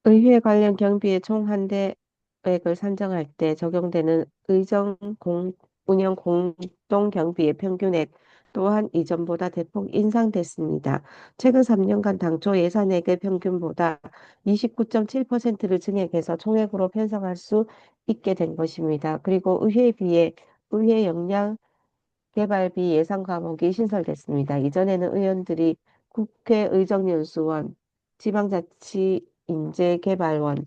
의회 관련 경비의 총 환대액을 산정할 때 적용되는 운영 공동 경비의 평균액 또한 이전보다 대폭 인상됐습니다. 최근 3년간 당초 예산액의 평균보다 29.7%를 증액해서 총액으로 편성할 수 있게 된 것입니다. 그리고 의회에 비해 의회 역량 개발비 예산 과목이 신설됐습니다. 이전에는 의원들이 국회의정연수원, 지방자치인재개발원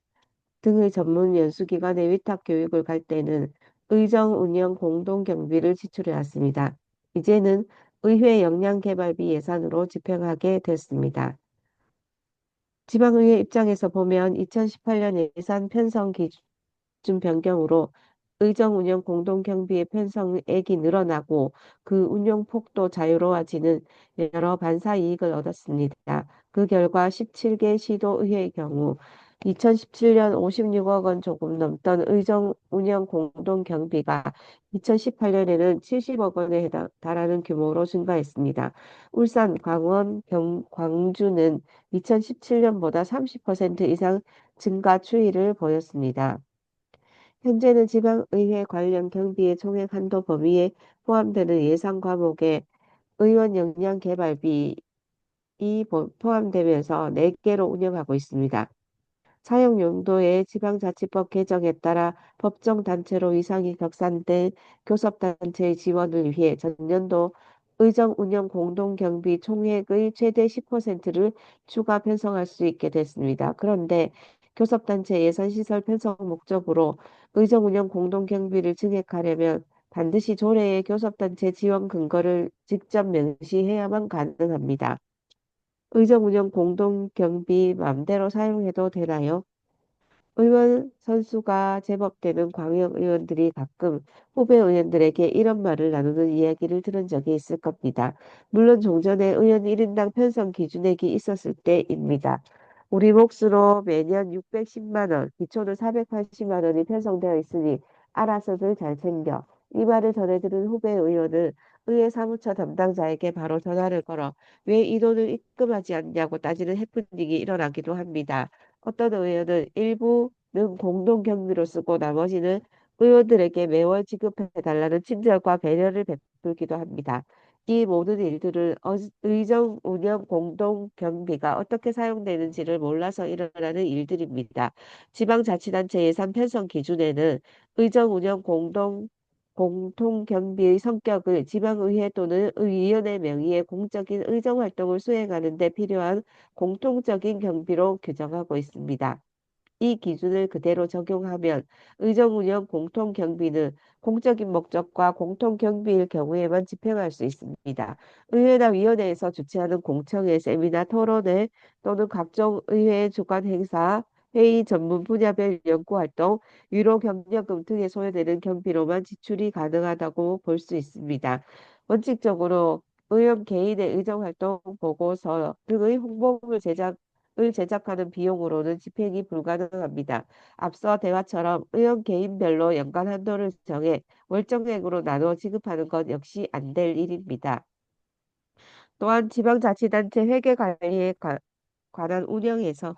등의 전문 연수기관에 위탁 교육을 갈 때는 의정 운영 공동 경비를 지출해 왔습니다. 이제는 의회 역량 개발비 예산으로 집행하게 됐습니다. 지방의회 입장에서 보면 2018년 예산 편성 기준 변경으로 의정 운영 공동 경비의 편성액이 늘어나고 그 운용 폭도 자유로워지는 여러 반사 이익을 얻었습니다. 그 결과 17개 시도의회의 경우 2017년 56억 원 조금 넘던 의정 운영 공동 경비가 2018년에는 70억 원에 달하는 규모로 증가했습니다. 울산, 강원, 광주는 2017년보다 30% 이상 증가 추이를 보였습니다. 현재는 지방의회 관련 경비의 총액 한도 범위에 포함되는 예산 과목에 의원 역량 개발비 포함되면서 4개로 운영하고 있습니다. 사용 용도의 지방자치법 개정에 따라 법정 단체로 위상이 격산된 교섭단체의 지원을 위해 전년도 의정 운영 공동경비 총액의 최대 10%를 추가 편성할 수 있게 됐습니다. 그런데 교섭단체 예산시설 편성 목적으로 의정 운영 공동경비를 증액하려면 반드시 조례의 교섭단체 지원 근거를 직접 명시해야만 가능합니다. 의정 운영 공동경비 맘대로 사용해도 되나요? 의원 선수가 제법 되는 광역 의원들이 가끔 후배 의원들에게 이런 말을 나누는 이야기를 들은 적이 있을 겁니다. 물론 종전에 의원 1인당 편성 기준액이 있었을 때입니다. 우리 몫으로 매년 610만 원, 기초는 480만 원이 편성되어 있으니 알아서들 잘 챙겨. 이 말을 전해들은 후배 의원은 의회 사무처 담당자에게 바로 전화를 걸어 왜 이 돈을 입금하지 않냐고 따지는 해프닝이 일어나기도 합니다. 어떤 의원은 일부는 공동 경비로 쓰고 나머지는 의원들에게 매월 지급해달라는 친절과 배려를 베풀기도 합니다. 이 모든 일들을 의정 운영 공동 경비가 어떻게 사용되는지를 몰라서 일어나는 일들입니다. 지방자치단체 예산 편성 기준에는 의정 운영 공통 경비의 성격을 지방의회 또는 의원의 명의의 공적인 의정 활동을 수행하는 데 필요한 공통적인 경비로 규정하고 있습니다. 이 기준을 그대로 적용하면 의정운영 공통경비는 공적인 목적과 공통경비일 경우에만 집행할 수 있습니다. 의회나 위원회에서 주최하는 공청회, 세미나, 토론회 또는 각종 의회 주관 행사, 회의 전문 분야별 연구활동, 유로 경력금 등에 소요되는 경비로만 지출이 가능하다고 볼 수 있습니다. 원칙적으로 의원 개인의 의정활동 보고서 등의 홍보물 을 제작하는 비용으로는 집행이 불가능합니다. 앞서 대화처럼 의원 개인별로 연간 한도를 정해 월정액으로 나눠 지급하는 것 역시 안 될 일입니다. 또한 지방자치단체 회계 관리에 관한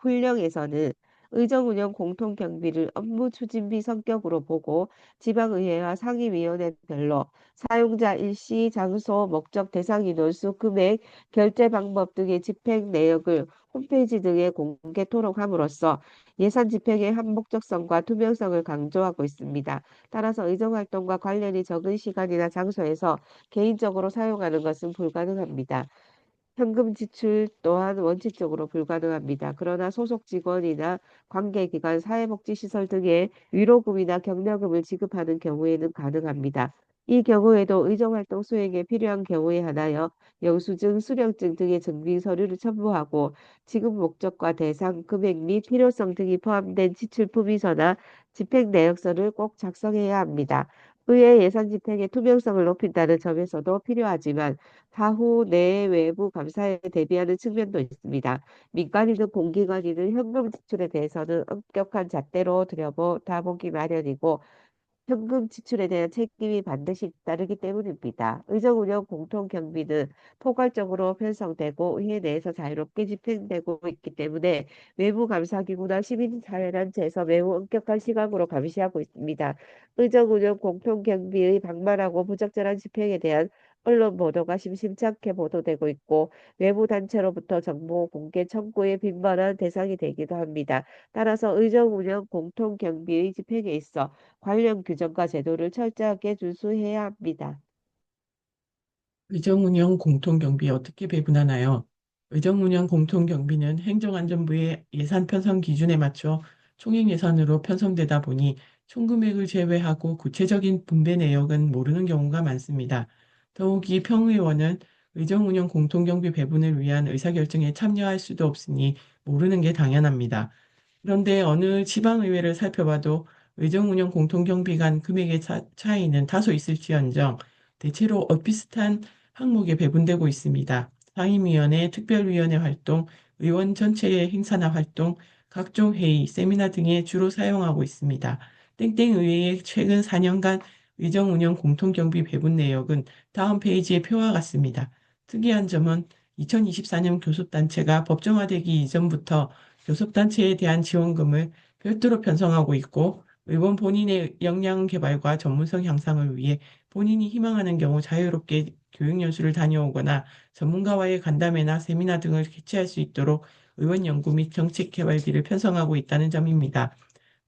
훈령에서는 의정운영 공통경비를 업무 추진비 성격으로 보고 지방의회와 상임위원회별로 사용자 일시, 장소, 목적, 대상 인원수, 금액, 결제 방법 등의 집행 내역을 홈페이지 등에 공개토록 함으로써 예산 집행의 한목적성과 투명성을 강조하고 있습니다. 따라서 의정활동과 관련이 적은 시간이나 장소에서 개인적으로 사용하는 것은 불가능합니다. 현금 지출 또한 원칙적으로 불가능합니다. 그러나 소속 직원이나 관계기관, 사회복지시설 등의 위로금이나 격려금을 지급하는 경우에는 가능합니다. 이 경우에도 의정활동 수행에 필요한 경우에 한하여 영수증, 수령증 등의 증빙 서류를 첨부하고 지급 목적과 대상, 금액 및 필요성 등이 포함된 지출품의서나 집행 내역서를 꼭 작성해야 합니다. 의회 예산 집행의 투명성을 높인다는 점에서도 필요하지만 사후 내 외부 감사에 대비하는 측면도 있습니다. 민간이든 공기관이든 현금 지출에 대해서는 엄격한 잣대로 들여다보기 마련이고 현금 지출에 대한 책임이 반드시 따르기 때문입니다. 의정운영 공통경비는 포괄적으로 편성되고 의회 내에서 자유롭게 집행되고 있기 때문에 외부 감사기구나 시민사회단체에서 매우 엄격한 시각으로 감시하고 있습니다. 의정운영 공통경비의 방만하고 부적절한 집행에 대한 언론 보도가 심심찮게 보도되고 있고 외부 단체로부터 정보 공개 청구의 빈번한 대상이 되기도 합니다. 따라서 의정운영 공통경비의 집행에 있어 관련 규정과 제도를 철저하게 준수해야 합니다. 의정운영 공통경비 어떻게 배분하나요? 의정운영 공통경비는 행정안전부의 예산 편성 기준에 맞춰 총액 예산으로 편성되다 보니 총금액을 제외하고 구체적인 분배 내역은 모르는 경우가 많습니다. 더욱이 평의원은 의정운영 공통경비 배분을 위한 의사결정에 참여할 수도 없으니 모르는 게 당연합니다. 그런데 어느 지방의회를 살펴봐도 의정운영 공통경비 간 금액의 차이는 다소 있을지언정 대체로 비슷한 항목에 배분되고 있습니다. 상임위원회, 특별위원회 활동, 의원 전체의 행사나 활동, 각종 회의, 세미나 등에 주로 사용하고 있습니다. 땡땡의회의 최근 4년간 의정운영 공통경비 배분 내역은 다음 페이지의 표와 같습니다. 특이한 점은 2024년 교섭단체가 법정화되기 이전부터 교섭단체에 대한 지원금을 별도로 편성하고 있고 의원 본인의 역량 개발과 전문성 향상을 위해 본인이 희망하는 경우 자유롭게 교육연수를 다녀오거나 전문가와의 간담회나 세미나 등을 개최할 수 있도록 의원 연구 및 정책 개발비를 편성하고 있다는 점입니다.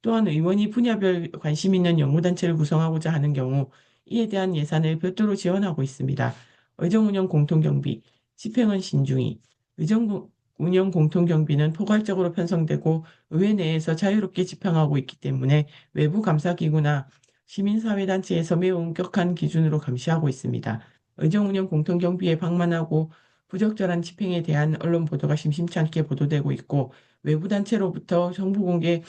또한 의원이 분야별 관심 있는 연구단체를 구성하고자 하는 경우 이에 대한 예산을 별도로 지원하고 있습니다. 의정운영 공통경비, 집행은 신중히, 의정운영 공통경비는 포괄적으로 편성되고 의회 내에서 자유롭게 집행하고 있기 때문에 외부 감사기구나 시민사회단체에서 매우 엄격한 기준으로 감시하고 있습니다. 의정운영 공통경비에 방만하고 부적절한 집행에 대한 언론 보도가 심심찮게 보도되고 있고 외부 단체로부터 정보 공개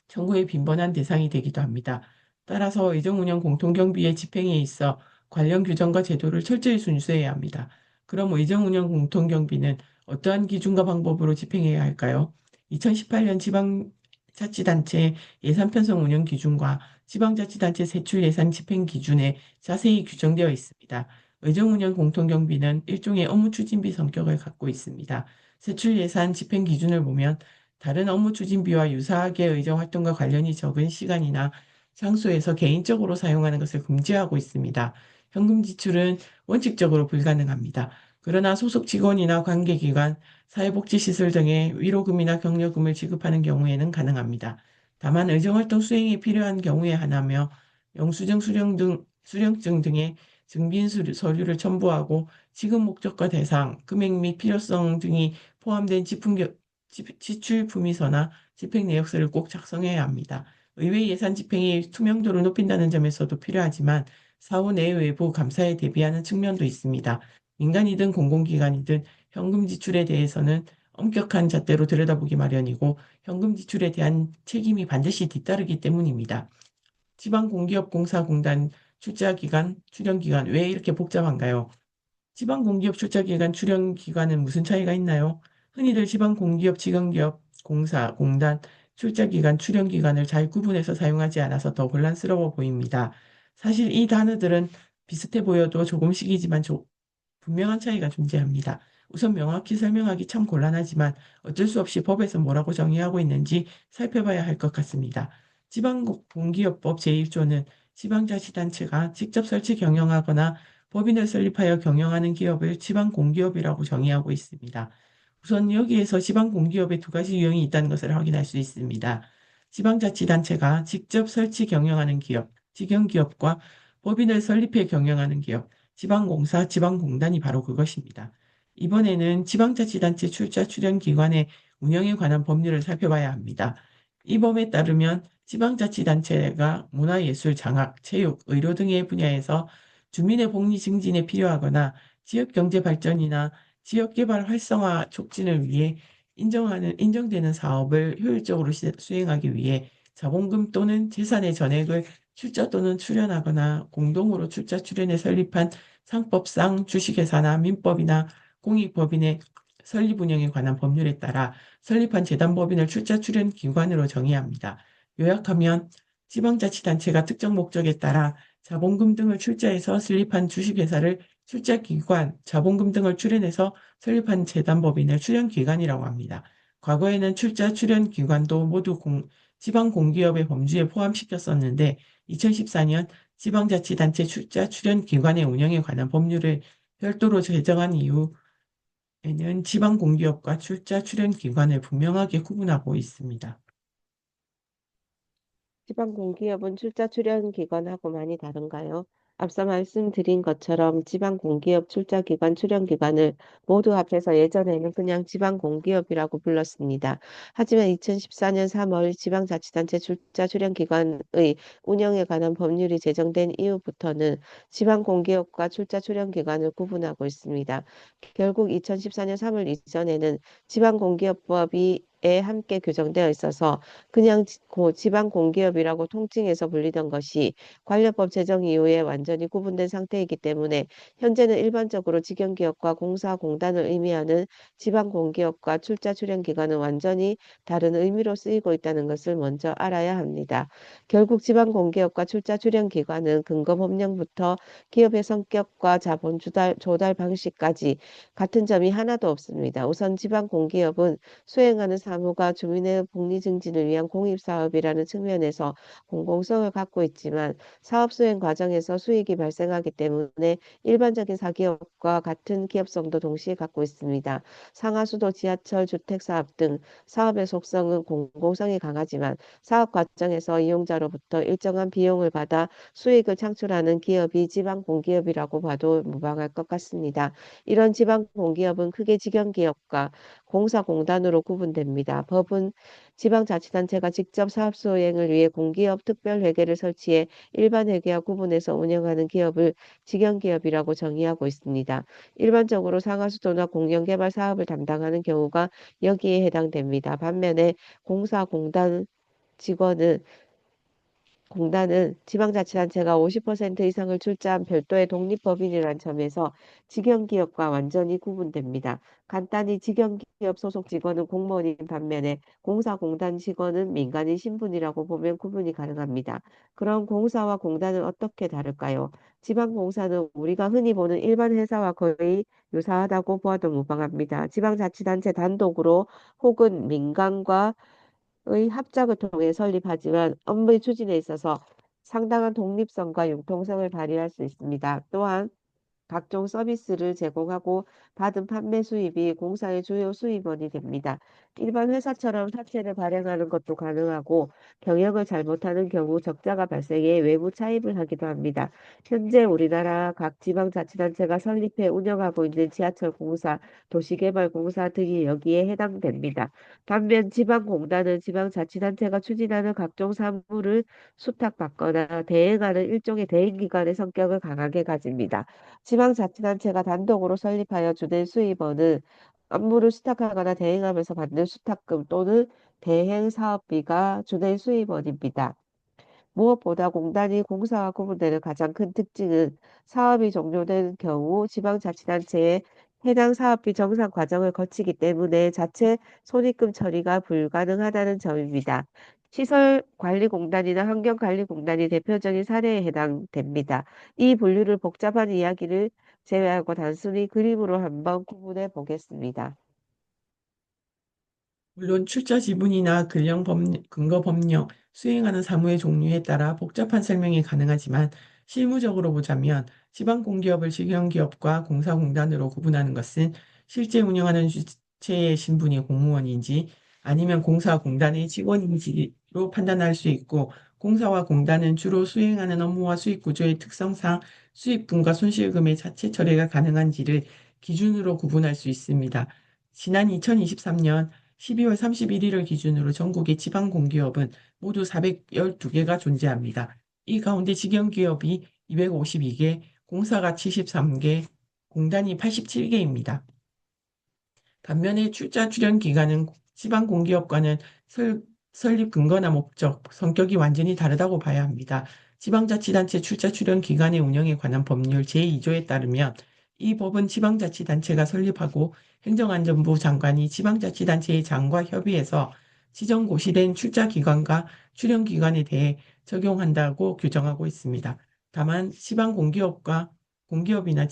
청구의 빈번한 대상이 되기도 합니다. 따라서 의정운영 공통경비의 집행에 있어 관련 규정과 제도를 철저히 준수해야 합니다. 그럼 의정운영 공통경비는 어떠한 기준과 방법으로 집행해야 할까요? 2018년 지방자치단체 예산 편성 운영 기준과 지방자치단체 세출 예산 집행 기준에 자세히 규정되어 있습니다. 의정운영 공통경비는 일종의 업무 추진비 성격을 갖고 있습니다. 세출 예산 집행 기준을 보면 다른 업무 추진비와 유사하게 의정 활동과 관련이 적은 시간이나 장소에서 개인적으로 사용하는 것을 금지하고 있습니다. 현금 지출은 원칙적으로 불가능합니다. 그러나 소속 직원이나 관계기관, 사회복지시설 등의 위로금이나 격려금을 지급하는 경우에는 가능합니다. 다만 의정활동 수행에 필요한 경우에 한하며 영수증 수령증 등의 증빙 서류를 첨부하고 지급 목적과 대상, 금액 및 필요성 등이 포함된 지출 품의서나 집행 내역서를 꼭 작성해야 합니다. 의회 예산 집행이 투명도를 높인다는 점에서도 필요하지만 사후 내외부 감사에 대비하는 측면도 있습니다. 민간이든 공공기관이든 현금 지출에 대해서는 엄격한 잣대로 들여다보기 마련이고 현금 지출에 대한 책임이 반드시 뒤따르기 때문입니다. 지방공기업공사공단 출자기간, 출연기간 왜 이렇게 복잡한가요? 지방공기업 출자기간, 출연기간은 무슨 차이가 있나요? 흔히들 지방공기업, 지방기업, 공사, 공단, 출자기간, 출연기간을 잘 구분해서 사용하지 않아서 더 혼란스러워 보입니다. 사실 이 단어들은 비슷해 보여도 조금씩이지만 분명한 차이가 존재합니다. 우선 명확히 설명하기 참 곤란하지만 어쩔 수 없이 법에서 뭐라고 정의하고 있는지 살펴봐야 할 것 같습니다. 지방공기업법 제1조는 지방자치단체가 직접 설치 경영하거나 법인을 설립하여 경영하는 기업을 지방공기업이라고 정의하고 있습니다. 우선 여기에서 지방공기업의 두 가지 유형이 있다는 것을 확인할 수 있습니다. 지방자치단체가 직접 설치 경영하는 기업, 직영기업과 법인을 설립해 경영하는 기업, 지방공사, 지방공단이 바로 그것입니다. 이번에는 지방자치단체 출자 출연기관의 운영에 관한 법률을 살펴봐야 합니다. 이 법에 따르면 지방자치단체가 문화예술, 장학, 체육, 의료 등의 분야에서 주민의 복리 증진에 필요하거나 지역경제 발전이나 지역개발 활성화 촉진을 위해 인정되는 사업을 효율적으로 수행하기 위해 자본금 또는 재산의 전액을 출자 또는 출연하거나 공동으로 출자 출연에 설립한 상법상 주식회사나 민법이나 공익법인의 설립 운영에 관한 법률에 따라 설립한 재단법인을 출자 출연 기관으로 정의합니다. 요약하면 지방자치단체가 특정 목적에 따라 자본금 등을 출자해서 설립한 주식회사를 출자기관, 자본금 등을 출연해서 설립한 재단법인을 출연기관이라고 합니다. 과거에는 출자 출연기관도 모두 지방공기업의 범주에 포함시켰었는데 2014년 지방자치단체 출자 출연기관의 운영에 관한 법률을 별도로 제정한 이후에는 지방공기업과 출자 출연기관을 분명하게 구분하고 있습니다. 지방 공기업은 출자 출연 기관하고 많이 다른가요? 앞서 말씀드린 것처럼 지방 공기업 출자 기관 출연 기관을 모두 합해서 예전에는 그냥 지방 공기업이라고 불렀습니다. 하지만 2014년 3월 지방자치단체 출자 출연 기관의 운영에 관한 법률이 제정된 이후부터는 지방 공기업과 출자 출연 기관을 구분하고 있습니다. 결국 2014년 3월 이전에는 지방 공기업법이 에 함께 규정되어 있어서 그냥 지방 공기업이라고 통칭해서 불리던 것이 관련법 제정 이후에 완전히 구분된 상태이기 때문에 현재는 일반적으로 직영기업과 공사공단을 의미하는 지방 공기업과 출자 출연 기관은 완전히 다른 의미로 쓰이고 있다는 것을 먼저 알아야 합니다. 결국 지방 공기업과 출자 출연 기관은 근거 법령부터 기업의 성격과 자본 조달 방식까지 같은 점이 하나도 없습니다. 우선 지방 공기업은 수행하는 사무가 주민의 복리 증진을 위한 공익사업이라는 측면에서 공공성을 갖고 있지만 사업 수행 과정에서 수익이 발생하기 때문에 일반적인 사기업과 같은 기업성도 동시에 갖고 있습니다. 상하수도 지하철 주택사업 등 사업의 속성은 공공성이 강하지만 사업 과정에서 이용자로부터 일정한 비용을 받아 수익을 창출하는 기업이 지방 공기업이라고 봐도 무방할 것 같습니다. 이런 지방 공기업은 크게 직영기업과 공사공단으로 구분됩니다. 법은 지방자치단체가 직접 사업 수행을 위해 공기업 특별회계를 설치해 일반 회계와 구분해서 운영하는 기업을 직영기업이라고 정의하고 있습니다. 일반적으로 상하수도나 공영개발 사업을 담당하는 경우가 여기에 해당됩니다. 반면에 공사공단 직원은 공단은 지방자치단체가 50% 이상을 출자한 별도의 독립법인이라는 점에서 직영기업과 완전히 구분됩니다. 간단히 직영기업 소속 직원은 공무원인 반면에 공사공단 직원은 민간인 신분이라고 보면 구분이 가능합니다. 그럼 공사와 공단은 어떻게 다를까요? 지방공사는 우리가 흔히 보는 일반 회사와 거의 유사하다고 보아도 무방합니다. 지방자치단체 단독으로 혹은 민간과 의 합작을 통해 설립하지만 업무의 추진에 있어서 상당한 독립성과 융통성을 발휘할 수 있습니다. 또한 각종 서비스를 제공하고 받은 판매 수입이 공사의 주요 수입원이 됩니다. 일반 회사처럼 사채를 발행하는 것도 가능하고 경영을 잘못하는 경우 적자가 발생해 외부 차입을 하기도 합니다. 현재 우리나라 각 지방자치단체가 설립해 운영하고 있는 지하철공사, 도시개발공사 등이 여기에 해당됩니다. 반면 지방공단은 지방자치단체가 추진하는 각종 사무를 수탁받거나 대행하는 일종의 대행기관의 성격을 강하게 가집니다. 지방자치단체가 단독으로 설립하여 주된 수입원은 업무를 수탁하거나 대행하면서 받는 수탁금 또는 대행사업비가 주된 수입원입니다. 무엇보다 공단이 공사와 구분되는 가장 큰 특징은 사업이 종료된 경우 지방자치단체에 해당 사업비 정산 과정을 거치기 때문에 자체 손익금 처리가 불가능하다는 점입니다. 시설관리공단이나 환경관리공단이 대표적인 사례에 해당됩니다. 이 분류를 복잡한 이야기를 제외하고 단순히 그림으로 한번 구분해 보겠습니다. 물론 출자 지분이나 근거 법령, 수행하는 사무의 종류에 따라 복잡한 설명이 가능하지만 실무적으로 보자면 지방공기업을 직영기업과 공사공단으로 구분하는 것은 실제 운영하는 주체의 신분이 공무원인지 아니면 공사공단의 직원인지로 판단할 수 있고 공사와 공단은 주로 수행하는 업무와 수익 구조의 특성상 수익분과 손실금의 자체 처리가 가능한지를 기준으로 구분할 수 있습니다. 지난 2023년 12월 31일을 기준으로 전국의 지방 공기업은 모두 412개가 존재합니다. 이 가운데 직영기업이 252개, 공사가 73개, 공단이 87개입니다. 반면에 출자 출연 기간은 지방 공기업과는 설립 근거나 목적, 성격이 완전히 다르다고 봐야 합니다. 지방자치단체 출자 출연 기간의 운영에 관한 법률 제2조에 따르면 이 법은 지방자치단체가 설립하고 행정안전부 장관이 지방자치단체의 장과 협의해서 시정고시된 출자 기관과 출연 기관에 대해 적용한다고 규정하고 있습니다. 다만 공기업이나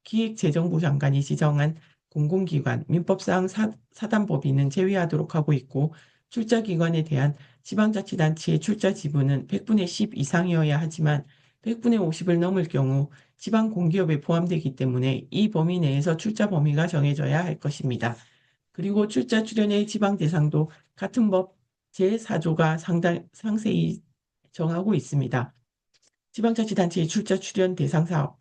기획재정부 장관이 지정한 공공기관, 민법상 사단법인은 제외하도록 하고 있고 출자 기관에 대한 지방자치단체의 출자 지분은 100분의 10 이상이어야 하지만 100분의 50을 넘을 경우 지방 공기업에 포함되기 때문에 이 범위 내에서 출자 범위가 정해져야 할 것입니다. 그리고 출자 출연의 지방 대상도 같은 법 제4조가 상세히 정하고 있습니다. 지방자치단체의 출자 출연 대상 사업,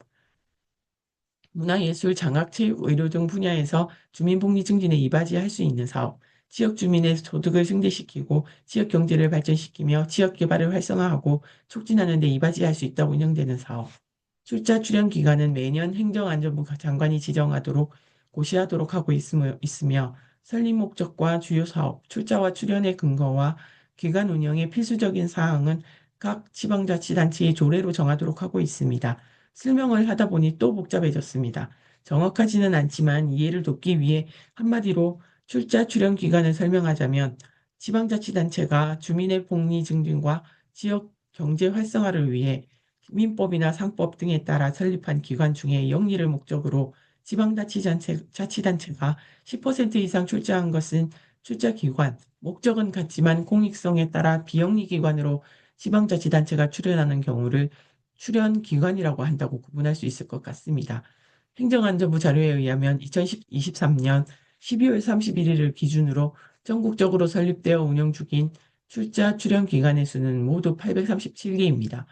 문화예술, 장학, 체육, 의료 등 분야에서 주민복리 증진에 이바지할 수 있는 사업, 지역 주민의 소득을 증대시키고 지역 경제를 발전시키며 지역 개발을 활성화하고 촉진하는 데 이바지할 수 있다고 운영되는 사업, 출자 출연 기간은 매년 행정안전부 장관이 지정하도록 고시하도록 하고 있으며 설립 목적과 주요 사업, 출자와 출연의 근거와 기간 운영의 필수적인 사항은 각 지방자치단체의 조례로 정하도록 하고 있습니다. 설명을 하다 보니 또 복잡해졌습니다. 정확하지는 않지만 이해를 돕기 위해 한마디로 출자 출연 기간을 설명하자면 지방자치단체가 주민의 복리 증진과 지역 경제 활성화를 위해 민법이나 상법 등에 따라 설립한 기관 중에 영리를 목적으로 자치단체가 10% 이상 출자한 것은 출자기관, 목적은 같지만 공익성에 따라 비영리기관으로 지방자치단체가 출연하는 경우를 출연기관이라고 한다고 구분할 수 있을 것 같습니다. 행정안전부 자료에 의하면 2023년 12월 31일을 기준으로 전국적으로 설립되어 운영 중인 출자 출연기관의 수는 모두 837개입니다.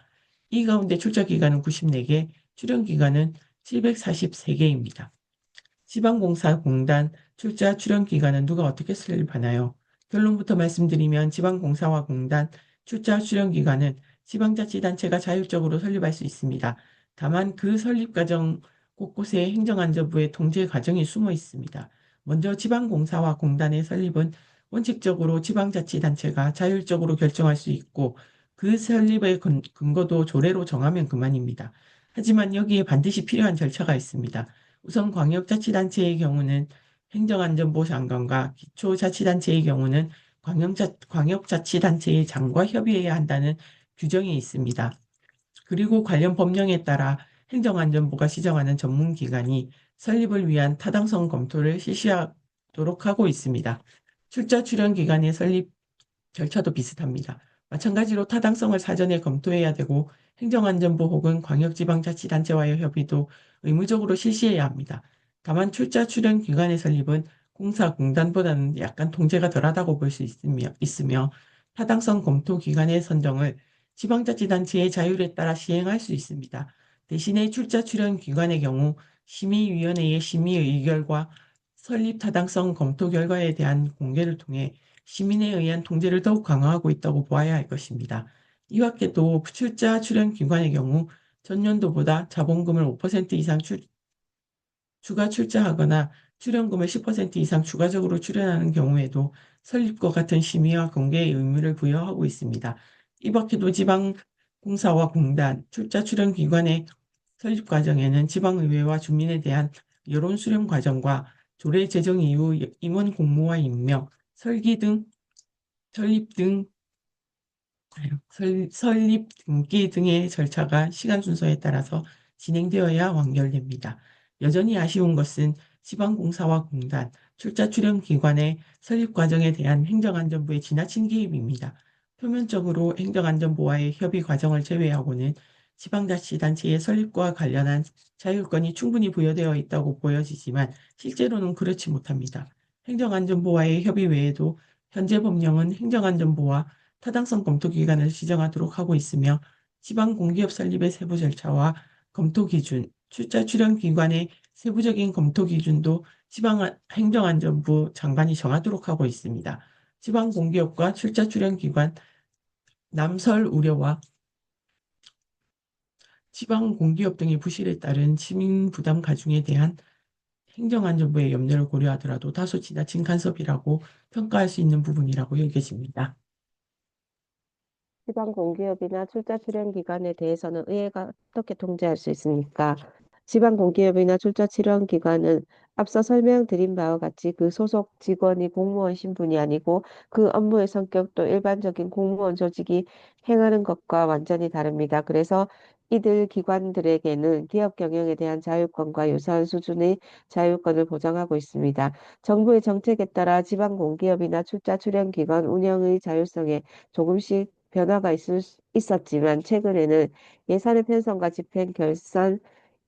이 가운데 출자 기간은 94개, 출연 기간은 743개입니다. 지방공사공단 출자 출연 기간은 누가 어떻게 설립하나요? 결론부터 말씀드리면 지방공사와 공단 출자 출연 기간은 지방자치단체가 자율적으로 설립할 수 있습니다. 다만 그 설립 과정 곳곳에 행정안전부의 통제 과정이 숨어 있습니다. 먼저 지방공사와 공단의 설립은 원칙적으로 지방자치단체가 자율적으로 결정할 수 있고 그 설립의 근거도 조례로 정하면 그만입니다. 하지만 여기에 반드시 필요한 절차가 있습니다. 우선 광역자치단체의 경우는 행정안전부 장관과 기초자치단체의 경우는 광역자치단체의 장과 협의해야 한다는 규정이 있습니다. 그리고 관련 법령에 따라 행정안전부가 시정하는 전문기관이 설립을 위한 타당성 검토를 실시하도록 하고 있습니다. 출자 출연 기관의 설립 절차도 비슷합니다. 마찬가지로 타당성을 사전에 검토해야 되고 행정안전부 혹은 광역지방자치단체와의 협의도 의무적으로 실시해야 합니다. 다만 출자 출연 기관의 설립은 공사, 공단보다는 약간 통제가 덜하다고 볼 수 있으며 타당성 검토 기관의 선정을 지방자치단체의 자율에 따라 시행할 수 있습니다. 대신에 출자 출연 기관의 경우 심의위원회의 심의 의결과 설립 타당성 검토 결과에 대한 공개를 통해 시민에 의한 통제를 더욱 강화하고 있다고 보아야 할 것입니다. 이와 같게도 출자 출연 기관의 경우 전년도보다 자본금을 5% 이상 추가 출자하거나 출연금을 10% 이상 추가적으로 출연하는 경우에도 설립과 같은 심의와 공개의 의무를 부여하고 있습니다. 이 밖에도 지방공사와 공단, 출자 출연 기관의 설립 과정에는 지방의회와 주민에 대한 여론 수렴 과정과 조례 제정 이후 임원 공모와 임명, 설립 등 설립 등기 등의 절차가 시간 순서에 따라서 진행되어야 완결됩니다. 여전히 아쉬운 것은 지방공사와 공단, 출자 출연 기관의 설립 과정에 대한 행정안전부의 지나친 개입입니다. 표면적으로 행정안전부와의 협의 과정을 제외하고는 지방자치단체의 설립과 관련한 자율권이 충분히 부여되어 있다고 보여지지만 실제로는 그렇지 못합니다. 행정안전부와의 협의 외에도 현재 법령은 행정안전부와 타당성 검토 기관을 지정하도록 하고 있으며 지방 공기업 설립의 세부 절차와 검토 기준, 출자 출연 기관의 세부적인 검토 기준도 지방 행정안전부 장관이 정하도록 하고 있습니다. 지방 공기업과 출자 출연 기관 남설 우려와 지방 공기업 등의 부실에 따른 시민 부담 가중에 대한 행정안전부의 염려를 고려하더라도 다소 지나친 간섭이라고 평가할 수 있는 부분이라고 여겨집니다. 지방 공기업이나 출자 출연 기관에 대해서는 의회가 어떻게 통제할 수 있습니까? 지방공기업이나 출자 지원 기관은 앞서 설명드린 바와 같이 그 소속 직원이 공무원 신분이 아니고 그 업무의 성격도 일반적인 공무원 조직이 행하는 것과 완전히 다릅니다. 그래서 이들 기관들에게는 기업 경영에 대한 자율권과 유사한 수준의 자율권을 보장하고 있습니다. 정부의 정책에 따라 지방 공기업이나 출자 출연 기관 운영의 자율성에 조금씩 변화가 있었지만 최근에는 예산의 편성과 집행, 결산,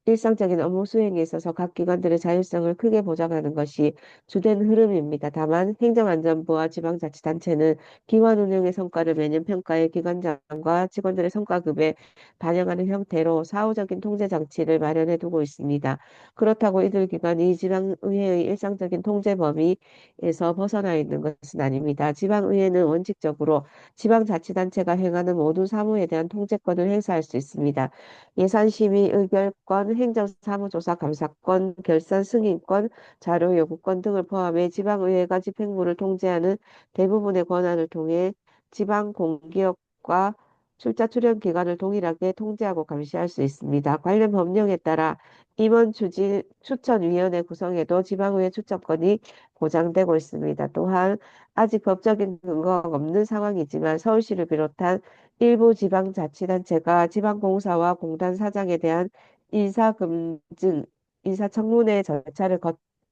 일상적인 업무 수행에 있어서 각 기관들의 자율성을 크게 보장하는 것이 주된 흐름입니다. 다만 행정안전부와 지방자치단체는 기관 운영의 성과를 매년 평가해 기관장과 직원들의 성과급에 반영하는 형태로 사후적인 통제 장치를 마련해 두고 있습니다. 그렇다고 이들 기관이 지방의회의 일상적인 통제 범위에서 벗어나 있는 것은 아닙니다. 지방의회는 원칙적으로 지방자치단체가 행하는 모든 사무에 대한 통제권을 행사할 수 있습니다. 예산심의 의결권, 행정사무조사 감사권, 결산 승인권, 자료 요구권 등을 포함해 지방의회가 집행부를 통제하는 대부분의 권한을 통해 지방공기업과 출자 출연 기관을 동일하게 통제하고 감시할 수 있습니다. 관련 법령에 따라 임원 추천위원회 구성에도 지방의회 추천권이 보장되고 있습니다. 또한 아직 법적인 근거가 없는 상황이지만 서울시를 비롯한 일부 지방자치단체가 지방공사와 공단 사장에 대한 인사검증, 인사청문회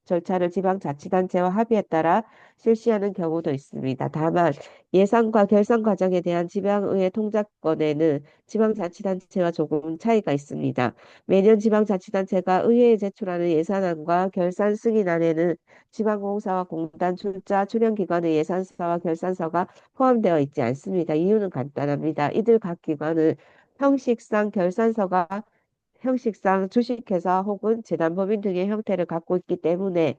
절차를 지방자치단체와 합의에 따라 실시하는 경우도 있습니다. 다만 예산과 결산 과정에 대한 지방의회 통작권에는 지방자치단체와 조금 차이가 있습니다. 매년 지방자치단체가 의회에 제출하는 예산안과 결산 승인안에는 지방공사와 공단 출자 출연기관의 예산서와 결산서가 포함되어 있지 않습니다. 이유는 간단합니다. 이들 각 기관은 형식상 결산서가 형식상 주식회사 혹은 재단법인 등의 형태를 갖고 있기 때문에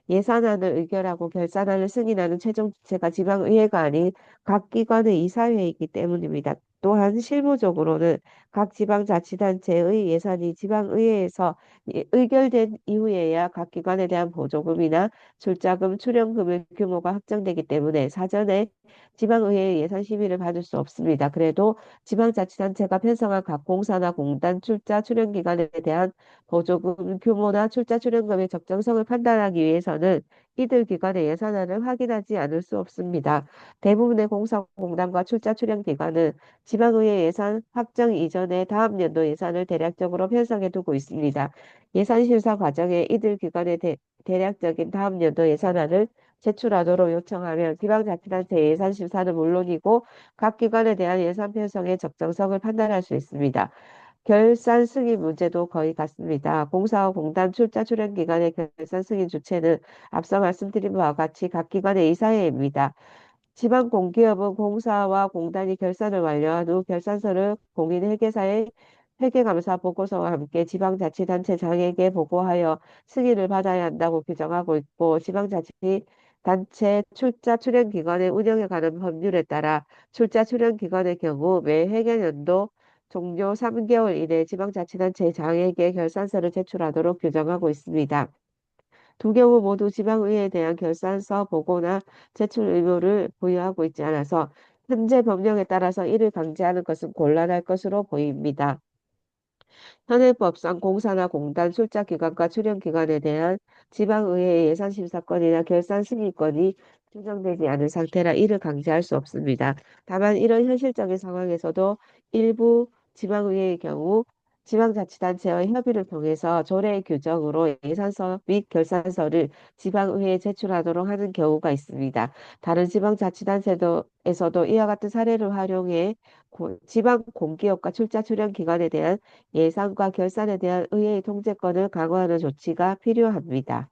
예산안을 의결하고 결산안을 승인하는 최종 주체가 지방의회가 아닌 각 기관의 이사회이기 때문입니다. 또한 실무적으로는 각 지방자치단체의 예산이 지방의회에서 의결된 이후에야 각 기관에 대한 보조금이나 출자금, 출연금의 규모가 확정되기 때문에 사전에 지방의회의 예산 심의를 받을 수 없습니다. 그래도 지방자치단체가 편성한 각 공사나 공단 출자 출연기관에 대한 보조금 규모나 출자 출연금의 적정성을 판단하기 위해서는 이들 기관의 예산안을 확인하지 않을 수 없습니다. 대부분의 공사공단과 출자 출연기관은 지방의회 예산 확정 이전에 다음 연도 예산을 대략적으로 편성해 두고 있습니다. 예산 심사 과정에 이들 기관의 대략적인 다음 연도 예산안을 제출하도록 요청하면 지방자치단체 예산 심사는 물론이고 각 기관에 대한 예산 편성의 적정성을 판단할 수 있습니다. 결산 승인 문제도 거의 같습니다. 공사와 공단 출자 출연 기관의 결산 승인 주체는 앞서 말씀드린 바와 같이 각 기관의 이사회입니다. 지방 공기업은 공사와 공단이 결산을 완료한 후 결산서를 공인회계사의 회계감사 보고서와 함께 지방자치단체장에게 보고하여 승인을 받아야 한다고 규정하고 있고 지방자치단체 출자 출연기관의 운영에 관한 법률에 따라 출자 출연기관의 경우 매 회계연도 종료 3개월 이내 지방자치단체장에게 결산서를 제출하도록 규정하고 있습니다. 두 경우 모두 지방의회에 대한 결산서 보고나 제출 의무를 부여하고 있지 않아서 현재 법령에 따라서 이를 강제하는 것은 곤란할 것으로 보입니다. 현행법상 공사나 공단 출자기관과 출연기관에 대한 지방의회의 예산심사권이나 결산승인권이 규정되지 않은 상태라 이를 강제할 수 없습니다. 다만 이런 현실적인 상황에서도 일부 지방의회의 경우 지방자치단체와 협의를 통해서 조례 규정으로 예산서 및 결산서를 지방의회에 제출하도록 하는 경우가 있습니다. 다른 지방자치단체에서도 이와 같은 사례를 활용해 지방 공기업과 출자 출연 기관에 대한 예산과 결산에 대한 의회의 통제권을 강화하는 조치가 필요합니다.